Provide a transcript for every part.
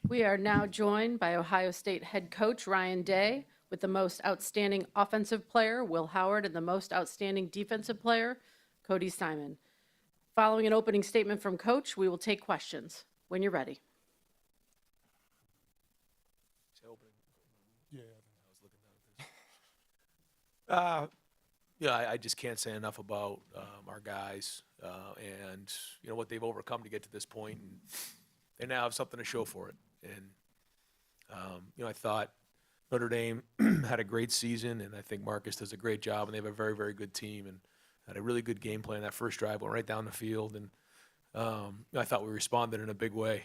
We are now joined by Ohio State head coach Ryan Day with the most outstanding offensive player, Will Howard, and the most outstanding defensive player, Cody Simon. Following an opening statement from Coach, we will take questions when you're ready. Yeah, I just can't say enough about our guys and what they've overcome to get to this point, and they now have something to show for it. And I thought Notre Dame had a great season, and I think Marcus does a great job, and they have a very, very good team, and had a really good game plan. That first drive went right down the field, and I thought we responded in a big way.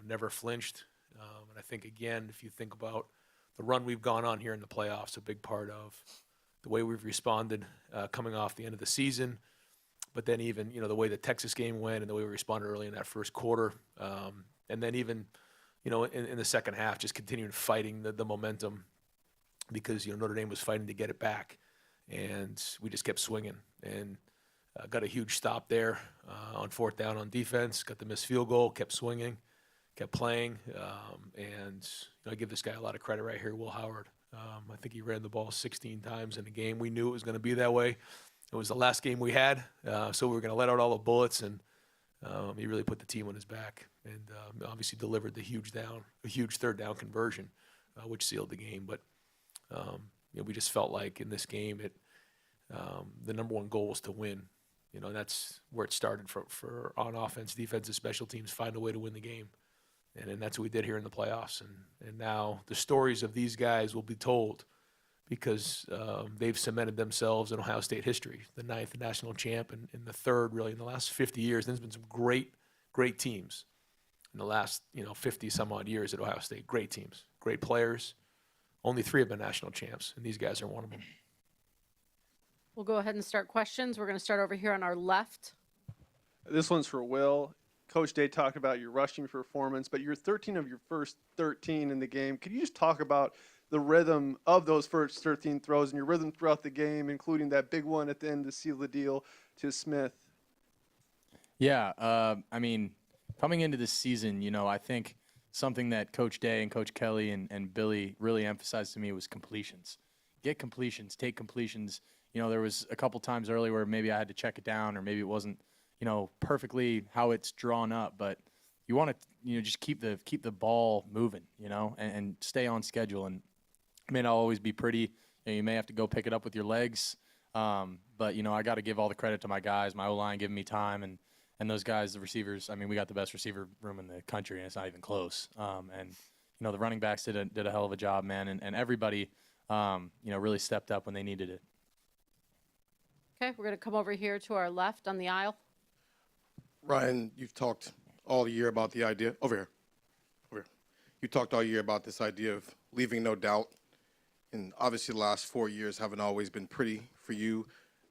Never flinched, and I think again, if you think about the run we've gone on here in the playoffs, a big part of the way we've responded coming off the end of the season, but then even, the way the Texas game went and the way we responded early in that first quarter. And then even, in the second half, just continuing fighting the momentum because, Notre Dame was fighting to get it back. And we just kept swinging and got a huge stop there on fourth down on defense, got the missed field goal, kept swinging, kept playing. And I give this guy a lot of credit right here, Will Howard. I think he ran the ball 16 times in a game. We knew it was going to be that way. It was the last game we had, so we were going to let out all the bullets, and he really put the team on his back and obviously delivered a huge third down conversion, which sealed the game. But we just felt like in this game, the number one goal was to win. And that's where it started for on offense, defense, and special teams, find a way to win the game. And that's what we did here in the playoffs. And now the stories of these guys will be told because they've cemented themselves in Ohio State history, the 9th national champ and the 3rd really in the last 50 years. There's been some great teams in the last 50 some odd years at Ohio State. Great teams, great players. Only 3 have been national champs, and these guys are one of them. We'll go ahead and start questions. We're going to start over here on our left. This one's for Will. Coach Day talked about your rushing performance, but you're 13 of your first 13 in the game. Could you just talk about the rhythm of those first 13 throws and your rhythm throughout the game, including that big one at the end to seal the deal to Smith? Yeah, I mean, coming into this season, I think something that Coach Day and Coach Kelly and Billy really emphasized to me was completions. Get completions, take completions. There was a couple times early where maybe I had to check it down or maybe it wasn't perfectly how it's drawn up, but you want to, just keep the ball moving, and stay on schedule. And it may not always be pretty. You may have to go pick it up with your legs, but I got to give all the credit to my guys, my O-line giving me time, and those guys, the receivers. I mean, we got the best receiver room in the country, and it's not even close. And the running backs did a hell of a job, man, and everybody, really stepped up when they needed it. Okay, we're going to come over here to our left on the aisle. Ryan, you've talked all year about the idea over here. You talked all year about this idea of leaving no doubt, and obviously the last 4 years haven't always been pretty for you.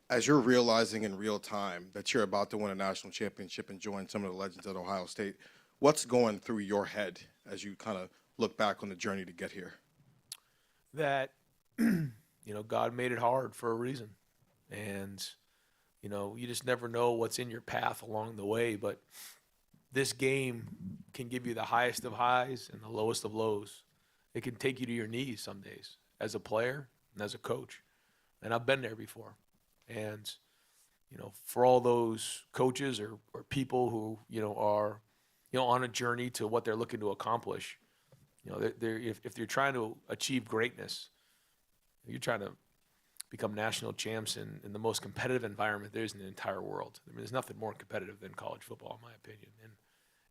As you're realizing in real time that you're about to win a national championship and join some of the legends at Ohio State, what's going through your head as you kind of look back on the journey to get here? That God made it hard for a reason, and you just never know what's in your path along the way, but this game can give you the highest of highs and the lowest of lows. It can take you to your knees some days as a player and as a coach. And I've been there before. And, for all those coaches or people who, are, on a journey to what they're looking to accomplish, if you're trying to achieve greatness, you're trying to become national champs in the most competitive environment there is in the entire world. I mean, there's nothing more competitive than college football, in my opinion.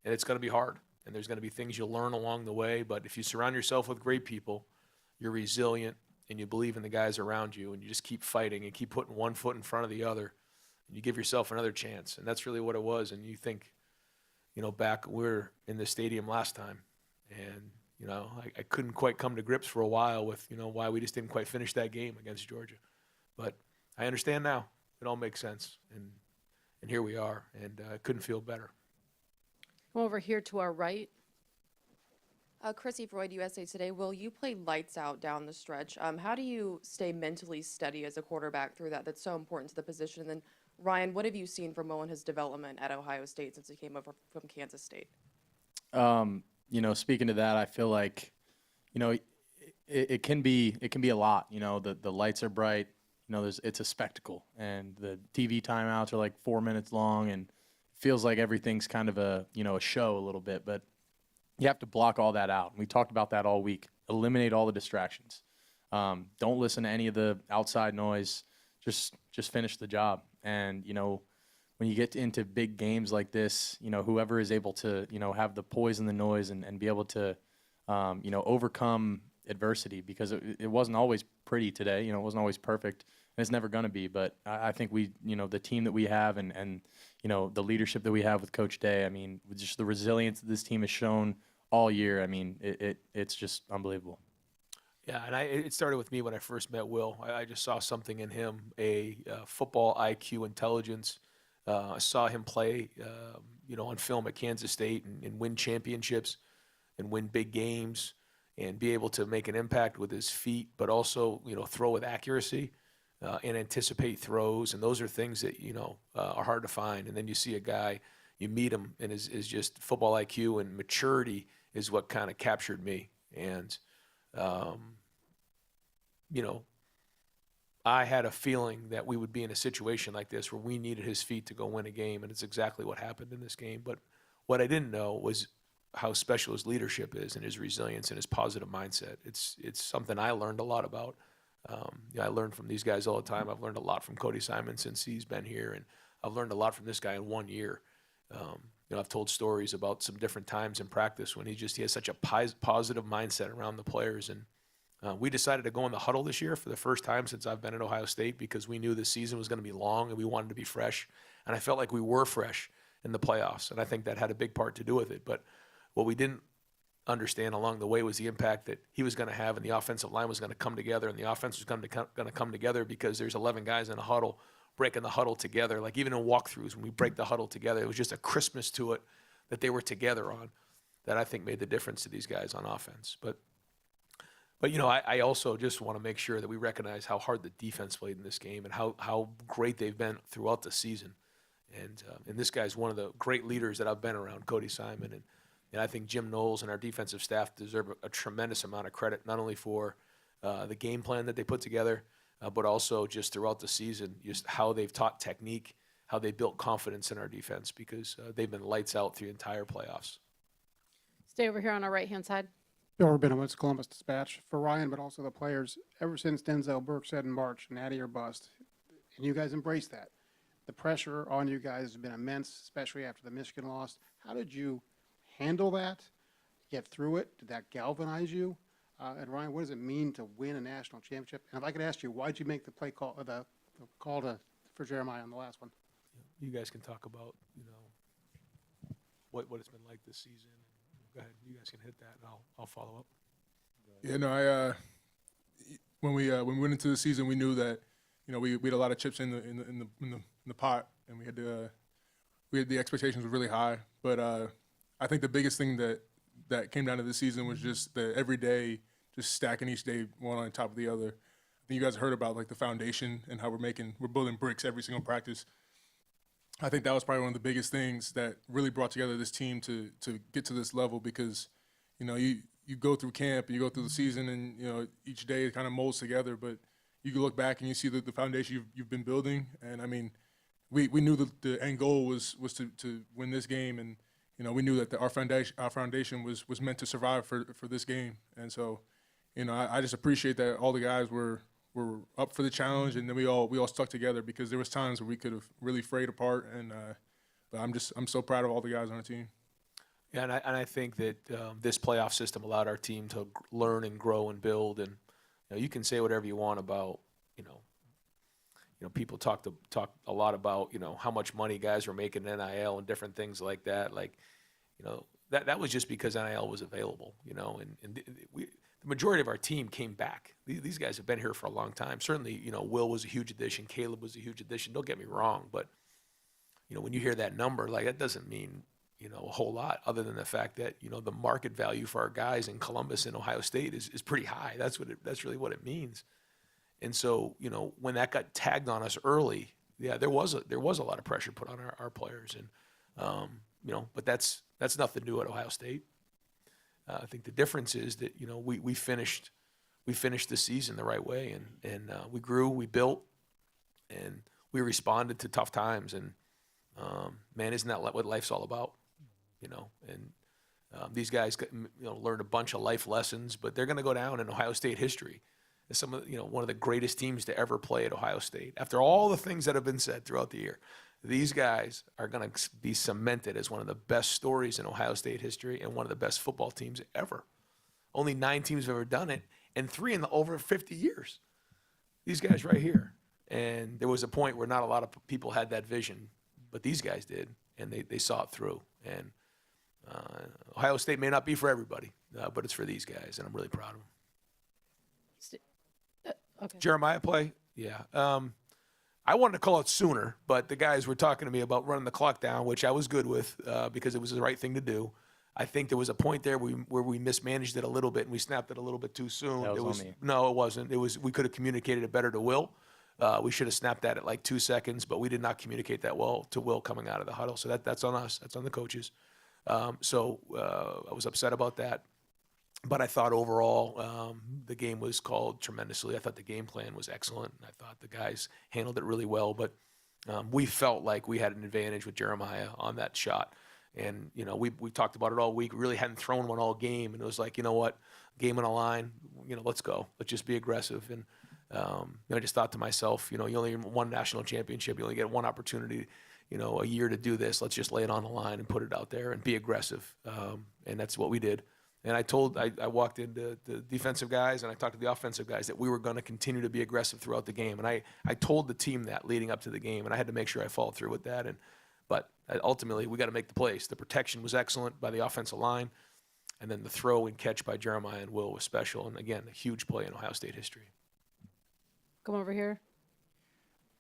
And it's going to be hard. And there's going to be things you'll learn along the way. But if you surround yourself with great people, you're resilient, and you believe in the guys around you, and you just keep fighting and keep putting one foot in front of the other, and you give yourself another chance. And that's really what it was. And you think, back we were in the stadium last time, and, I couldn't quite come to grips for a while with, why we just didn't quite finish that game against Georgia. But I understand now. It all makes sense. And here we are, and I couldn't feel better. Come over here to our right. Chrissy Freud, USA Today. Will, you play lights out down the stretch. How do you stay mentally steady as a quarterback through that? That's so important to the position. And then, Ryan, what have you seen from Will and his development at Ohio State since he came over from Kansas State? Speaking to that, I feel like, it can be a lot. The lights are bright. It's a spectacle, and the TV timeouts are like 4 minutes long, and it feels like everything's kind of a show a little bit. But you have to block all that out. We talked about that all week. Eliminate all the distractions. Don't listen to any of the outside noise. Just finish the job. And when you get into big games like this, whoever is able to have the poise and the noise and be able to overcome adversity, because it wasn't always pretty today. It wasn't always perfect, and it's never going to be. But I think the team that we have and the leadership that we have with Coach Day, I mean, with just the resilience that this team has shown all year, I mean, it's just unbelievable. Yeah, and it started with me when I first met Will. I just saw something in him, a football IQ, intelligence. I saw him play, on film at Kansas State and win championships and win big games and be able to make an impact with his feet, but also, throw with accuracy and anticipate throws. And those are things that, are hard to find. And then you see a guy, you meet him, and is just football IQ and maturity is what kind of captured me. And, I had a feeling that we would be in a situation like this where we needed his feet to go win a game, and it's exactly what happened in this game. But what I didn't know was how special his leadership is and his resilience and his positive mindset. It's something I learned a lot about. I learned from these guys all the time. I've learned a lot from Cody Simon since he's been here, and I've learned a lot from this guy in 1 year. I've told stories about some different times in practice when he has such a positive mindset around the players. And we decided to go in the huddle this year for the first time since I've been at Ohio State, because we knew the season was going to be long and we wanted to be fresh. And I felt like we were fresh in the playoffs, and I think that had a big part to do with it. But what we didn't understand along the way was the impact that he was going to have, and the offensive line was going to come together, and the offense was going to come together because there's 11 guys in a huddle breaking the huddle together. Like even in walkthroughs, when we break the huddle together, it was just a crispness to it that they were together on that I think made the difference to these guys on offense. But I also just want to make sure that we recognize how hard the defense played in this game and how great they've been throughout the season. And this guy's one of the great leaders that I've been around, Cody Simon. And I think Jim Knowles and our defensive staff deserve a tremendous amount of credit, not only for the game plan that they put together, but also just throughout the season, just how they've taught technique, how they built confidence in our defense, because they've been lights out through the entire playoffs. Stay over here on our right-hand side. Bill Rabinowitz, Columbus Dispatch. For Ryan, but also the players, ever since Denzel Burke said in March, natty or bust, and you guys embraced that, the pressure on you guys has been immense, especially after the Michigan loss. How did you handle that, get through it? Did that galvanize you? And Ryan, what does it mean to win a national championship? And if I could ask you, why did you make the play call, the call for Jeremiah on the last one? You guys can talk about, what it's been like this season. Go ahead. You guys can hit that, and I'll follow up. Yeah, no, when we went into the season, we knew that we had a lot of chips in the pot, and we had the expectations were really high. But I think the biggest thing that came down to this season was just the every day, just stacking each day one on top of the other. I think you guys heard about like the foundation and how we're building bricks every single practice. I think that was probably one of the biggest things that really brought together this team to get to this level, because, you go through camp and you go through the season and, each day it kind of molds together, but you can look back and you see the foundation you've been building. And I mean, we knew that the end goal was to win this game. And, we knew that our foundation was meant to survive for this game. And so, I just appreciate that all the guys were up for the challenge, and then we all stuck together, because there was times where we could have really frayed apart. And but I'm so proud of all the guys on the team. Yeah, and I think that this playoff system allowed our team to learn and grow and build. And you can say whatever you want about people talk a lot about how much money guys were making in NIL and different things like that. Like that was just because NIL was available. And the majority of our team came back. These guys have been here for a long time. Certainly, Will was a huge addition. Caleb was a huge addition. Don't get me wrong, but when you hear that number, like that doesn't mean a whole lot, other than the fact that the market value for our guys in Columbus and Ohio State is pretty high. That's really what it means. And so when that got tagged on us early, yeah, there was a lot of pressure put on our players, and but that's nothing new at Ohio State. I think the difference is that, you know, we finished the season the right way, and we grew, we built, and we responded to tough times. And man, isn't that what life's all about? You know, and these guys, learned a bunch of life lessons, but they're going to go down in Ohio State history as some of, one of the greatest teams to ever play at Ohio State. After all the things that have been said throughout the year, these guys are going to be cemented as one of the best stories in Ohio State history and one of the best football teams ever. Only 9 teams have ever done it, and 3 in the over 50 years. These guys right here. And there was a point where not a lot of people had that vision, but these guys did, and they saw it through. And Ohio State may not be for everybody, but it's for these guys, and I'm really proud of them. Okay. Jeremiah play? Yeah. I wanted to call it sooner, but the guys were talking to me about running the clock down, which I was good with because it was the right thing to do. I think there was a point there where we mismanaged it a little bit and we snapped it a little bit too soon. That was on me. No, it wasn't. We could have communicated it better to Will. We should have snapped that at like 2 seconds, but we did not communicate that well to Will coming out of the huddle. So that's on us. That's on the coaches. So I was upset about that. But I thought overall the game was called tremendously. I thought the game plan was excellent. I thought the guys handled it really well. But we felt like we had an advantage with Jeremiah on that shot. And, we talked about it all week. We really hadn't thrown one all game. And it was like, you know what, game on the line, let's go. Let's just be aggressive. And I just thought to myself, you only won national championship. You only get one opportunity, a year to do this. Let's just lay it on the line and put it out there and be aggressive. And that's what we did. And I walked into the defensive guys and I talked to the offensive guys that we were going to continue to be aggressive throughout the game. And I told the team that leading up to the game, and I had to make sure I followed through with that. But ultimately, we got to make the plays. The protection was excellent by the offensive line, and then the throw and catch by Jeremiah and Will was special. And again, a huge play in Ohio State history. Come over here.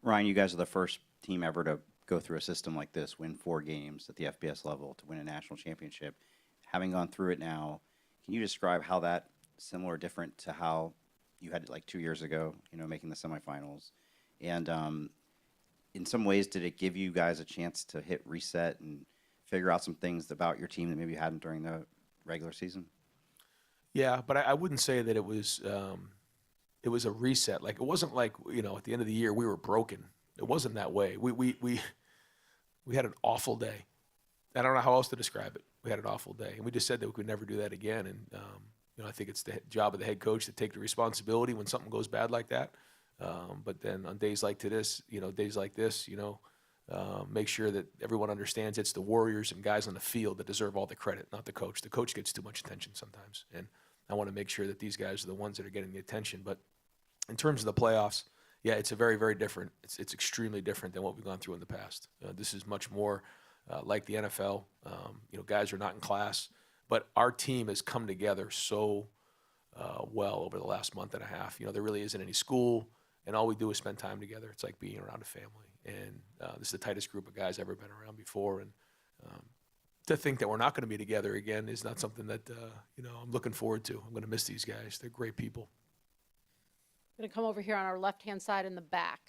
Ryan, you guys are the first team ever to go through a system like this, win 4 games at the FBS level to win a national championship. Having gone through it now, can you describe how that similar or different to how you had it like 2 years ago, making the semifinals? And in some ways, did it give you guys a chance to hit reset and figure out some things about your team that maybe you hadn't during the regular season? Yeah, but I wouldn't say that it was a reset. Like, it wasn't like, at the end of the year we were broken. It wasn't that way. We had an awful day. I don't know how else to describe it. We had an awful day, and we just said that we could never do that again. And I think it's the job of the head coach to take the responsibility when something goes bad like that. But then on days like this, make sure that everyone understands it's the Warriors and guys on the field that deserve all the credit, not the coach. The coach gets too much attention sometimes, and I want to make sure that these guys are the ones that are getting the attention. But in terms of the playoffs, yeah, it's a very, very different. It's extremely different than what we've gone through in the past. This is much more like the NFL. Guys are not in class, but our team has come together so well over the last month and a half. There really isn't any school, and all we do is spend time together. It's like being around a family, and this is the tightest group of guys I've ever been around before. And to think that we're not going to be together again is not something that I'm looking forward to. I'm going to miss these guys. They're great people. I'm going to come over here on our left-hand side in the back.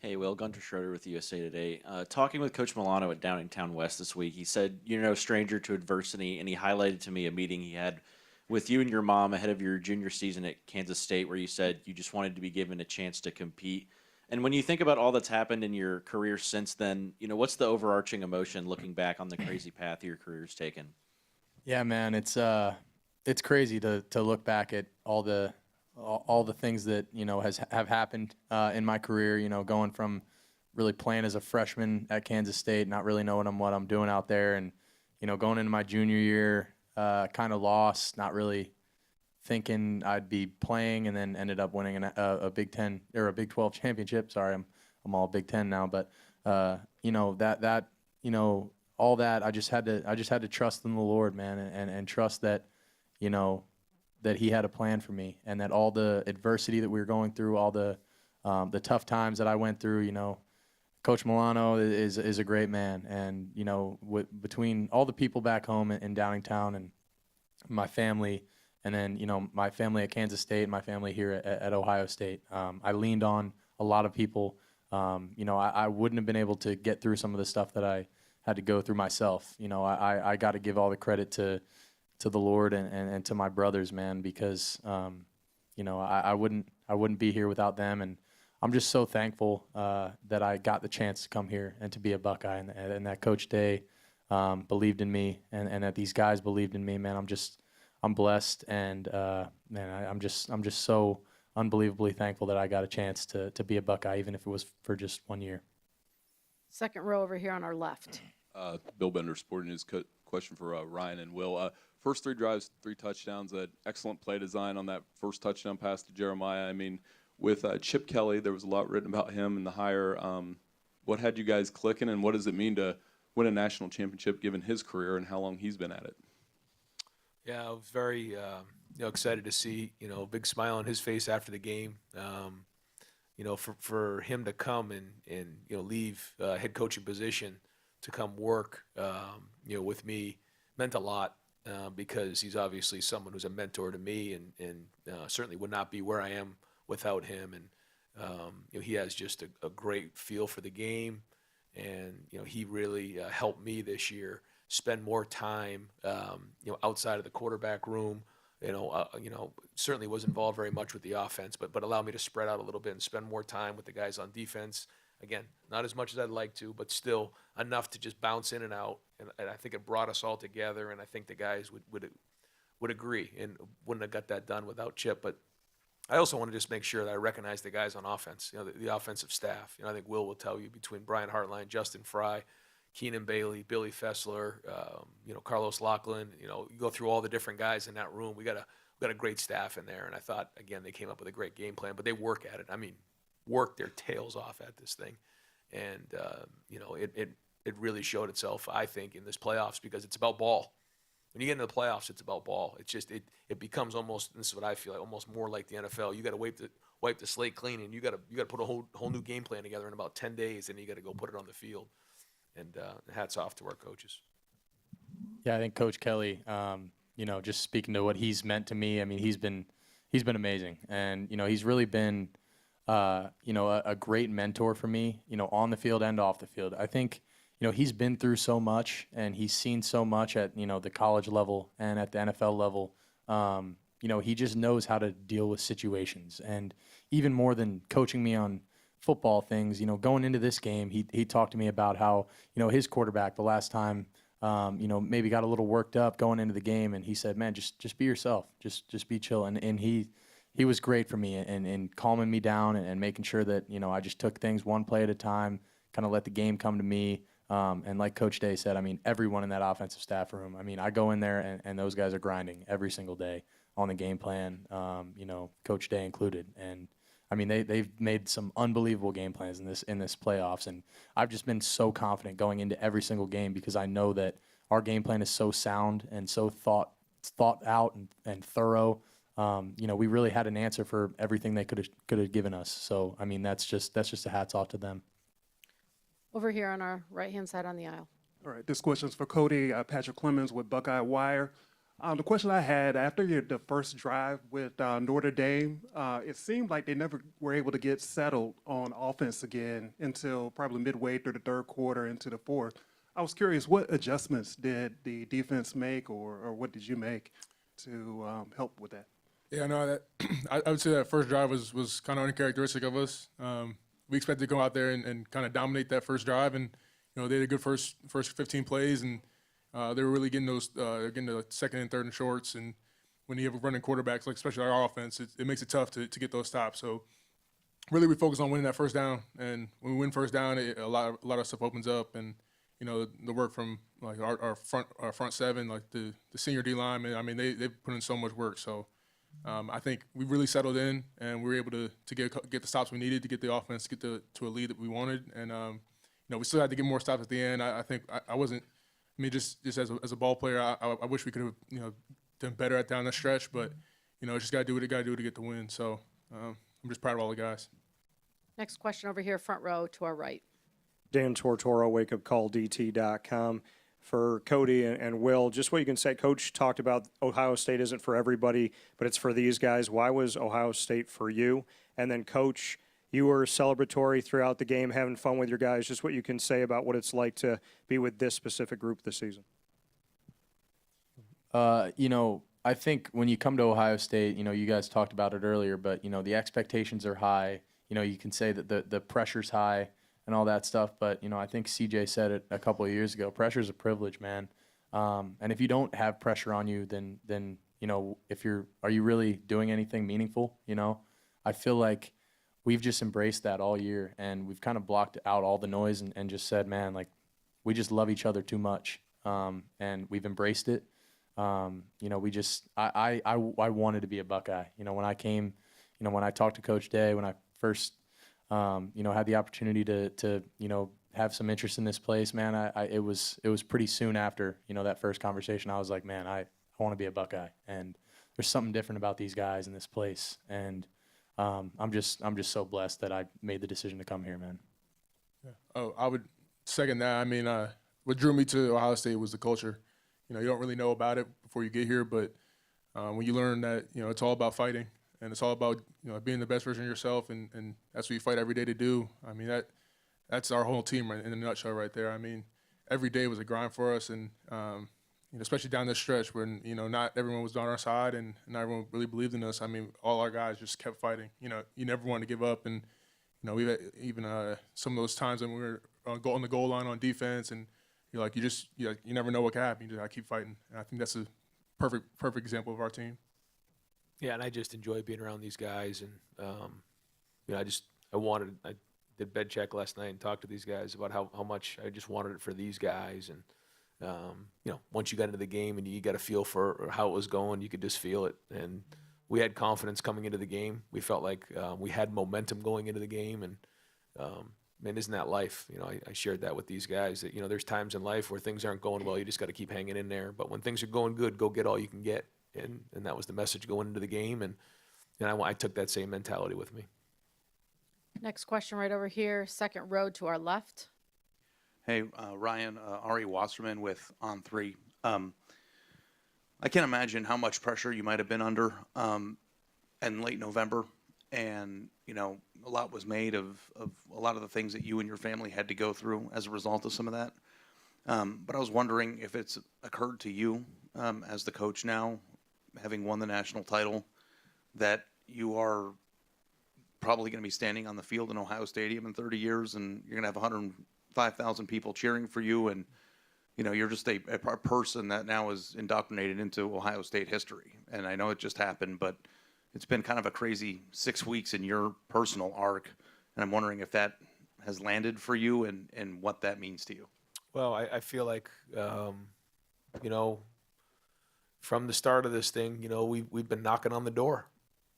Hey, Will, Gunter Schroeder with USA Today. Talking with Coach Milano at Downingtown West this week, he said you're no stranger to adversity, and he highlighted to me a meeting he had with you and your mom ahead of your junior season at Kansas State, where you said you just wanted to be given a chance to compete. And when you think about all that's happened in your career since then, what's the overarching emotion looking back on the crazy path your career's taken? Yeah, man, it's crazy to look back at all the things that have happened in my career. Going from really playing as a freshman at Kansas State, not really knowing what I'm doing out there, and going into my junior year, kind of lost, not really thinking I'd be playing, and then ended up winning a Big 10 or a Big 12 championship. Sorry, I'm all Big 10 now, but all that I just had to trust in the Lord, man, and trust that that He had a plan for me, and that all the adversity that we were going through, all the tough times that I went through, Coach Milano is a great man, and between all the people back home in Downingtown and my family, and then my family at Kansas State, and my family here at Ohio State, I leaned on a lot of people. I wouldn't have been able to get through some of the stuff that I had to go through myself. I got to give all the credit to the Lord and to my brothers, man, because you know, I wouldn't be here without them, and I'm just so thankful that I got the chance to come here and to be a Buckeye, and that Coach Day believed in me, and that these guys believed in me, man. I'm blessed, and man, I'm just so unbelievably thankful that I got a chance to be a Buckeye, even if it was for just 1 year. Second row over here on our left. Bill Bender, Sporting News. Question for Ryan and Will. First 3 drives, 3 touchdowns. Excellent play design on that first touchdown pass to Jeremiah. I mean, with Chip Kelly, there was a lot written about him and the hire. What had you guys clicking, and what does it mean to win a national championship given his career and how long he's been at it? Yeah, I was very excited to see, a big smile on his face after the game. For him to come and leave head coaching position to come work, with me meant a lot because he's obviously someone who's a mentor to me and certainly would not be where I am without him. And, he has just a great feel for the game. And, he really helped me this year spend more time, outside of the quarterback room. Certainly was involved very much with the offense, but allowed me to spread out a little bit and spend more time with the guys on defense. Again, not as much as I'd like to, but still enough to just bounce in and out. And I think it brought us all together, and I think the guys would agree and wouldn't have got that done without Chip. But I also want to just make sure that I recognize the guys on offense, the offensive staff. I think Will tell you between Brian Hartline, Justin Fry, Keenan Bailey, Billy Fessler, Carlos Lachlan, you go through all the different guys in that room. We got a great staff in there, and I thought, again, they came up with a great game plan, but they work at it. I mean, work their tails off at this thing. And, it really showed itself, I think, in this playoffs because it's about ball. When you get into the playoffs, it's about ball. It's just, it becomes almost, this is what I feel like, almost more like the NFL. You got to wipe the slate clean, and you got to put a whole new game plan together in about 10 days, and you got to go put it on the field. And hats off to our coaches. Yeah, I think Coach Kelly, just speaking to what he's meant to me, I mean, he's been amazing. And, he's really been, a great mentor for me, on the field and off the field. I think, he's been through so much and he's seen so much at, the college level and at the NFL level. He just knows how to deal with situations. And even more than coaching me on football things, going into this game, he talked to me about how, his quarterback the last time, maybe got a little worked up going into the game, and he said, man, just be yourself, just be chill. And he was great for me in calming me down and making sure that, I just took things one play at a time, kind of let the game come to me. And like Coach Day said, I mean, everyone in that offensive staff room, I mean, I go in there and those guys are grinding every single day on the game plan, Coach Day included. And I mean, they've made some unbelievable game plans in this playoffs, and I've just been so confident going into every single game because I know that our game plan is so sound and so thought out and thorough. We really had an answer for everything they could have given us. So I mean, that's just a hats off to them. Over here on our right-hand side on the aisle. All right, this question's for Cody. Patrick Clemens with Buckeye Wire. The question I had, after the first drive with Notre Dame, it seemed like they never were able to get settled on offense again until probably midway through the third quarter into the fourth. I was curious, what adjustments did the defense make or what did you make to help with that? Yeah, no, that I would say that first drive was kind of uncharacteristic of us. We expected to go out there and kind of dominate that first drive, and they had a good first 15 plays, and they were really getting the second and third and shorts. And when you have running quarterbacks, like especially our offense, it makes it tough to get those stops. So really, we focus on winning that first down, and when we win first down, a lot of stuff opens up, and the work from like our front seven, like the senior D linemen. I mean, they put in so much work. So I think we really settled in, and we were able to get the stops we needed to get the offense to a lead that we wanted. And we still had to get more stops at the end. I think I wasn't. I mean, just as a ball player, I wish we could have done better down the stretch. But just gotta do what it gotta do to get the win. So I'm just proud of all the guys. Next question over here, front row to our right. Dan Tortora, wakeupcalldt.com. For Cody and Will, just what you can say. Coach talked about Ohio State isn't for everybody, but it's for these guys. Why was Ohio State for you? And then, Coach, you were celebratory throughout the game, having fun with your guys. Just what you can say about what it's like to be with this specific group this season. I think when you come to Ohio State, you guys talked about it earlier, but, the expectations are high. You can say that the pressure's high and all that stuff, but, I think CJ said it a couple of years ago. Pressure's a privilege, man. And if you don't have pressure on you, then are you really doing anything meaningful? I feel like we've just embraced that all year, and we've kind of blocked out all the noise and just said, man, like, we just love each other too much. And we've embraced it. I wanted to be a Buckeye. When I came, when I talked to Coach Day, when I first, had the opportunity to have some interest in this place, man, it was pretty soon after, that first conversation. I was like, man, I want to be a Buckeye, and there's something different about these guys in this place, and I'm just so blessed that I made the decision to come here, man. Yeah. Oh, I would second that. I mean, what drew me to Ohio State was the culture. You don't really know about it before you get here, but when you learn that, it's all about fighting, and it's all about, being the best version of yourself, and that's what you fight every day to do. I mean, that's our whole team in a nutshell right there. I mean, every day was a grind for us, and especially down this stretch when, not everyone was on our side and not everyone really believed in us. I mean, all our guys just kept fighting. You never wanted to give up, and, we've had even some of those times when we were on the goal line on defense, and you're like, you never know what can happen. You just gotta keep fighting. And I think that's a perfect example of our team. Yeah, and I just enjoy being around these guys, and I did bed check last night and talked to these guys about how much I just wanted it for these guys, and once you got into the game and you got a feel for how it was going, you could just feel it, and we had confidence coming into the game. We felt like we had momentum going into the game, and man, isn't that life? I shared that with these guys that, there's times in life where things aren't going well. You just got to keep hanging in there. But when things are going good, go get all you can get. And that was the message going into the game. And I took that same mentality with me. Next question right over here, second row to our left. Hey, Ryan, Ari Wasserman with On3. I can't imagine how much pressure you might have been under in late November. And, a lot was made of a lot of the things that you and your family had to go through as a result of some of that. But I was wondering if it's occurred to you as the coach now, having won the national title, that you are probably going to be standing on the field in Ohio Stadium in 30 years, and you're going to have 105,000 people cheering for you, and you're just a person that now is indoctrinated into Ohio State history. And I know it just happened, but it's been kind of a crazy 6 weeks in your personal arc, and I'm wondering if that has landed for you and what that means to you. Well, I feel like, from the start of this thing, we've been knocking on the door,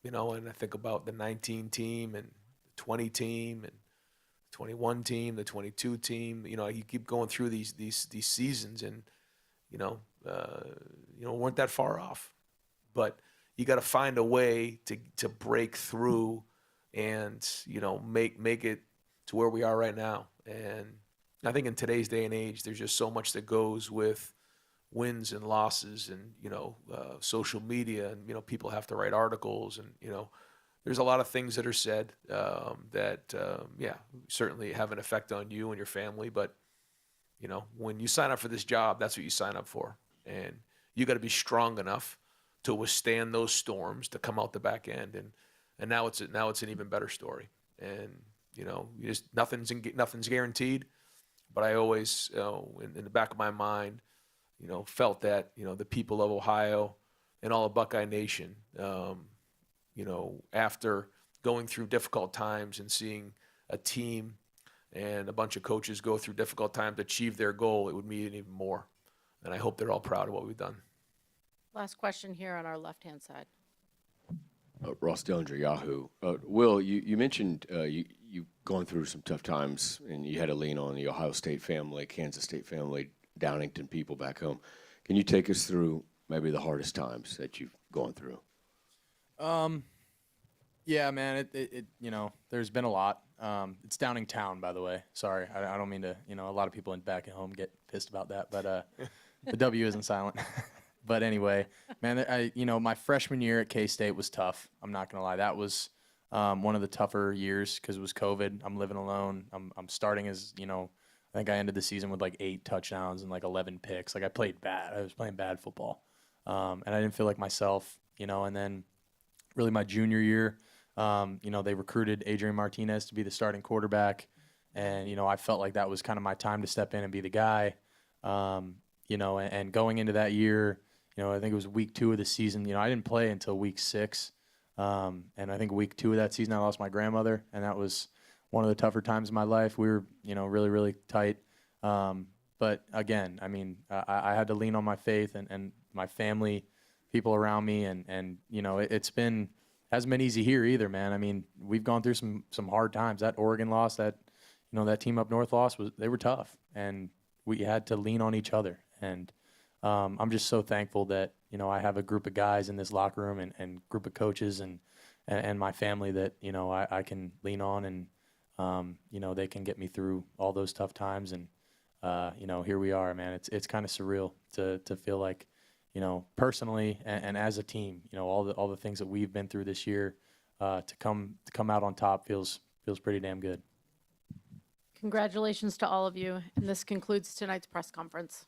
and I think about the 19 team and the 20 team and 21 team, the 22 team. You keep going through these seasons, and weren't that far off, but you got to find a way to break through and make it to where we are right now. And I think in today's day and age, there's just so much that goes with wins and losses, and social media, and people have to write articles, and there's a lot of things that are said that certainly have an effect on you and your family. But when you sign up for this job, that's what you sign up for, and you got to be strong enough to withstand those storms, to come out the back end, and now it's an even better story. And nothing's guaranteed, but I always in the back of my mind felt that the people of Ohio and all of Buckeye Nation, after going through difficult times and seeing a team and a bunch of coaches go through difficult times to achieve their goal, it would mean even more. And I hope they're all proud of what we've done. Last question here on our left-hand side. Ross Dillinger, Yahoo. Will, you mentioned you going through some tough times, and you had to lean on the Ohio State family, Kansas State family, Downington people back home. Can you take us through maybe the hardest times that you've gone through? Yeah, man, it there's been a lot. It's Downingtown, by the way. Sorry, I don't mean to, a lot of people back at home get pissed about that, but the W isn't silent. But anyway, man, my freshman year at K-State was tough. I'm not going to lie. That was one of the tougher years because it was COVID. I'm living alone. I'm starting as, I think I ended the season with like 8 touchdowns and like 11 picks. Like I played bad. I was playing bad football. and I didn't feel like myself, and then really my junior year, they recruited Adrian Martinez to be the starting quarterback, and, I felt like that was kind of my time to step in and be the guy, and going into that year, I think it was week 2 of the season, I didn't play until week 6, and I think week 2 of that season I lost my grandmother, and that was one of the tougher times in my life. We were, really, really tight. But again, I mean, I had to lean on my faith and my family, people around me, and hasn't been easy here either, man. I mean, we've gone through some hard times. That Oregon loss, that team up north loss, they were tough, and we had to lean on each other. And I'm just so thankful that I have a group of guys in this locker room and group of coaches and my family that I can lean on, and they can get me through all those tough times. And here we are, man. It's kind of surreal to feel like, personally and as a team, all the things that we've been through this year, to come out on top feels pretty damn good. Congratulations to all of you, and this concludes tonight's press conference.